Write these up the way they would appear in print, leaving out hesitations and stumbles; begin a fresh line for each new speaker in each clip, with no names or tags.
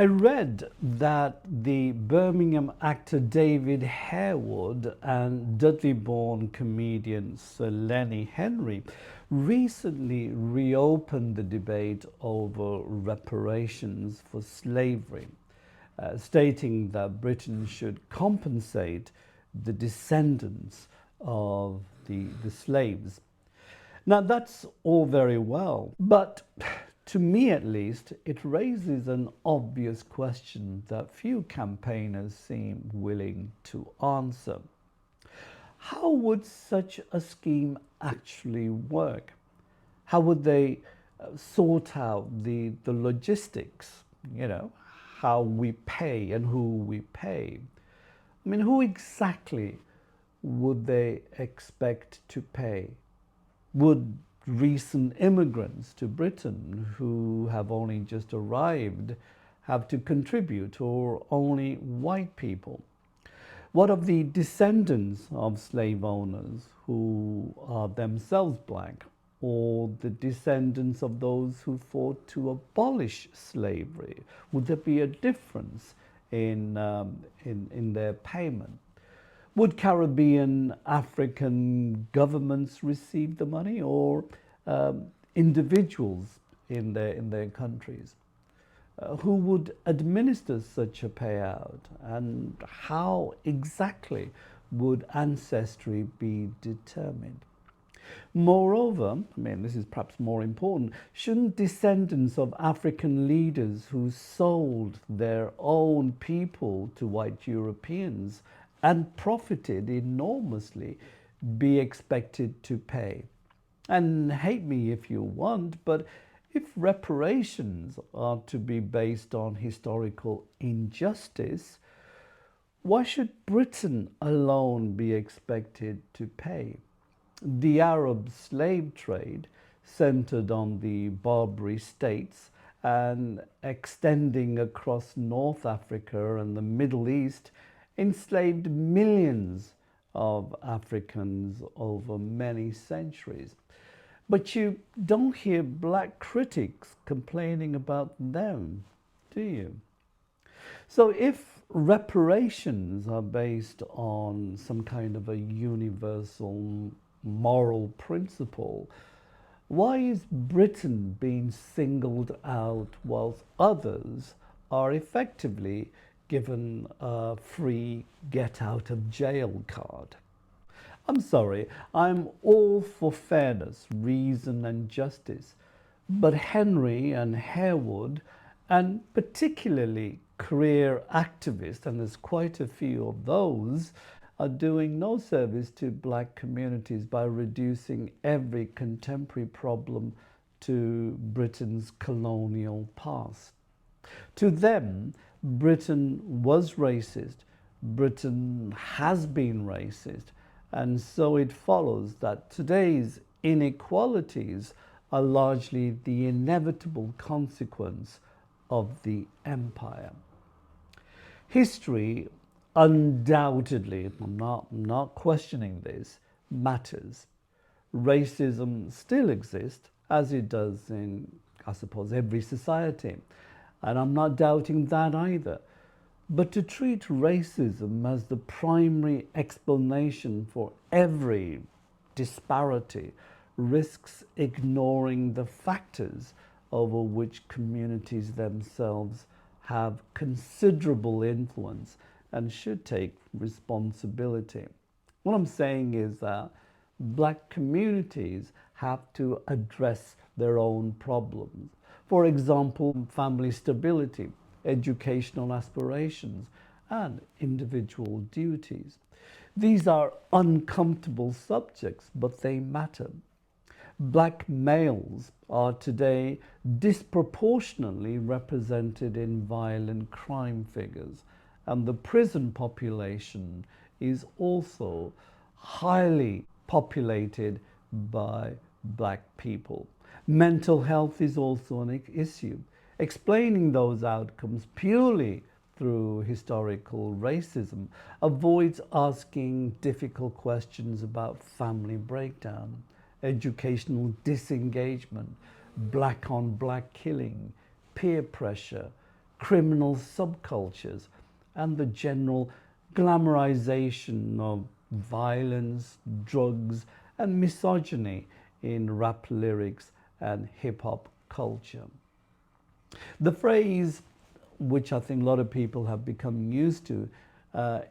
I read that the Birmingham actor David Harewood and Dudley-born comedian Sir Lenny Henry recently reopened the debate over reparations for slavery, stating that Britain should compensate the descendants of the slaves. Now, that's all very well, but to me at least, it raises an obvious question that few campaigners seem willing to answer. How would such a scheme actually work? How would they sort out the logistics, how we pay and who we pay? I mean, who exactly would they expect to pay? Would recent immigrants to Britain who have only just arrived have to contribute, or only white people? What of the descendants of slave owners who are themselves black, or the descendants of those who fought to abolish slavery? Would there be a difference in their payment? Would Caribbean African governments receive the money, or individuals in their countries? Who would administer such a payout, and how exactly would ancestry be determined? Moreover, this is perhaps more important, shouldn't descendants of African leaders who sold their own people to white Europeans and profited enormously be expected to pay? And hate me if you want, but if reparations are to be based on historical injustice, why should Britain alone be expected to pay? The Arab slave trade, centered on the Barbary states and extending across North Africa and the Middle East, enslaved millions of Africans over many centuries. But you don't hear black critics complaining about them, do you? So if reparations are based on some kind of a universal moral principle, why is Britain being singled out whilst others are effectively given a free get out of jail card? I'm sorry, I'm all for fairness, reason and justice, but Henry and Harewood, and particularly career activists, and there's quite a few of those, are doing no service to black communities by reducing every contemporary problem to Britain's colonial past. To them, Britain was racist, Britain has been racist, and so it follows that today's inequalities are largely the inevitable consequence of the empire. History undoubtedly, I'm not questioning this, matters. Racism still exists, as it does in, I suppose, every society, and I'm not doubting that either. But to treat racism as the primary explanation for every disparity risks ignoring the factors over which communities themselves have considerable influence and should take responsibility. What I'm saying is that black communities have to address their own problems. For example, family stability, educational aspirations, and individual duties. These are uncomfortable subjects, but they matter. Black males are today disproportionately represented in violent crime figures, and the prison population is also highly populated by black people. Mental health is also an issue. Explaining those outcomes purely through historical racism avoids asking difficult questions about family breakdown, educational disengagement, black on black killing, peer pressure, criminal subcultures, and the general glamorization of violence, drugs, and misogyny in rap lyrics and hip hop culture. The phrase, which I think a lot of people have become used to,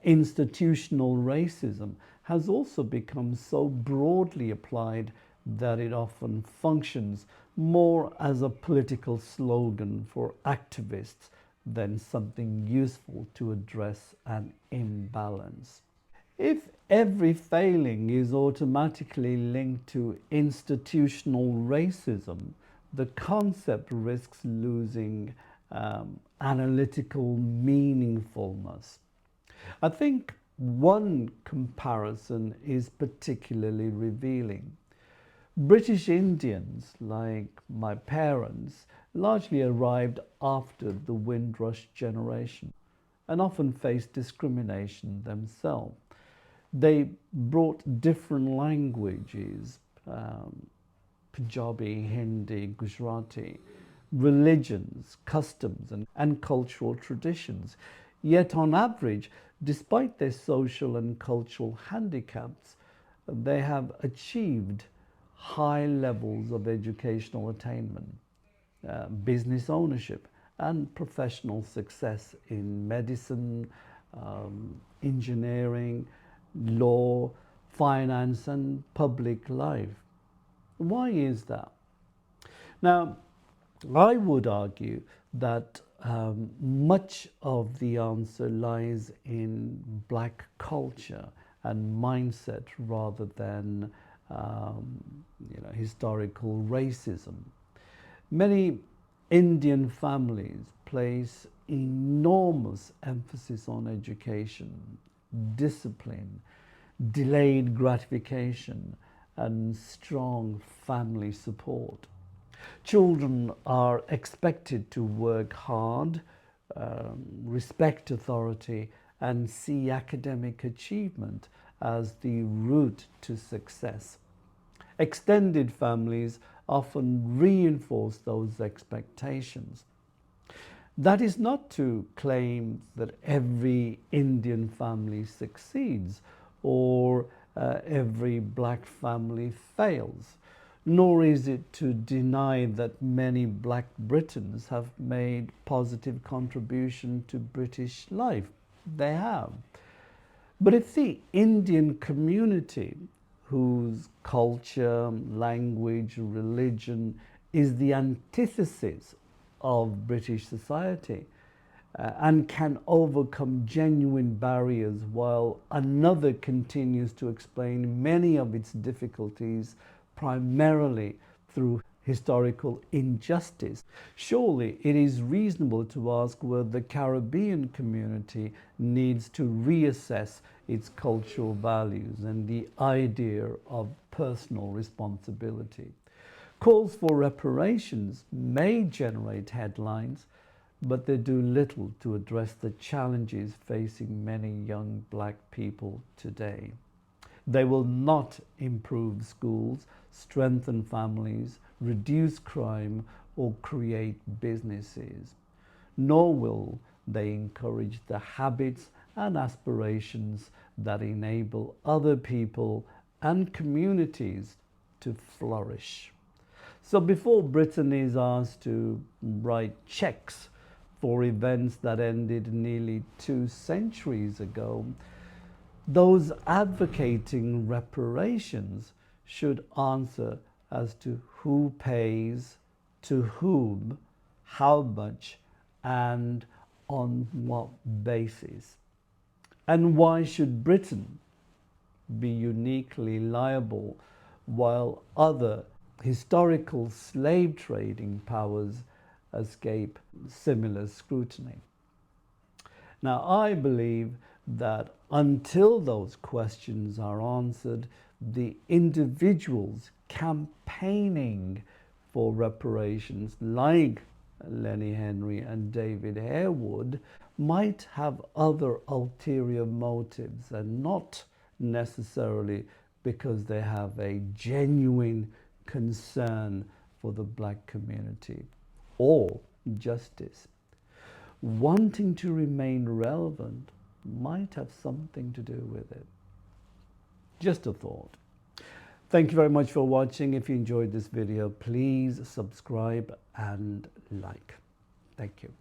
institutional racism, has also become so broadly applied that it often functions more as a political slogan for activists than something useful to address an imbalance. If every failing is automatically linked to institutional racism, the concept risks losing analytical meaningfulness. I think one comparison is particularly revealing. British Indians, like my parents, largely arrived after the Windrush generation and often faced discrimination themselves. They brought different languages, Punjabi, Hindi, Gujarati, religions, customs, and cultural traditions. Yet, on average, despite their social and cultural handicaps, they have achieved high levels of educational attainment, business ownership, and professional success in medicine, engineering, law, finance, and public life. Why is that? Now, I would argue that much of the answer lies in black culture and mindset rather than historical racism. Many Indian families place enormous emphasis on education, discipline, delayed gratification, and strong family support. Children are expected to work hard, respect authority, and see academic achievement as the route to success. Extended families often reinforce those expectations. That is not to claim that every Indian family succeeds or every black family fails, nor is it to deny that many black Britons have made positive contribution to British life. They have. But if the Indian community, whose culture, language, religion is the antithesis of British society, and can overcome genuine barriers while another continues to explain many of its difficulties primarily through historical injustice, surely it is reasonable to ask whether the Caribbean community needs to reassess its cultural values and the idea of personal responsibility. Calls for reparations may generate headlines, but they do little to address the challenges facing many young black people today. They will not improve schools, strengthen families, reduce crime, or create businesses. Nor will they encourage the habits and aspirations that enable other people and communities to flourish. So before Britain is asked to write checks for events that ended nearly 2 centuries ago, those advocating reparations should answer as to who pays, to whom, how much, and on what basis. And why should Britain be uniquely liable while other historical slave trading powers escape similar scrutiny? Now, I believe that until those questions are answered, the individuals campaigning for reparations, like Lenny Henry and David Harewood, might have other ulterior motives and not necessarily because they have a genuine concern for the black community or justice. wanting to remain relevant might have something to do with it. Just a thought. Thank you very much for watching. If you enjoyed this video, please subscribe and like. Thank you.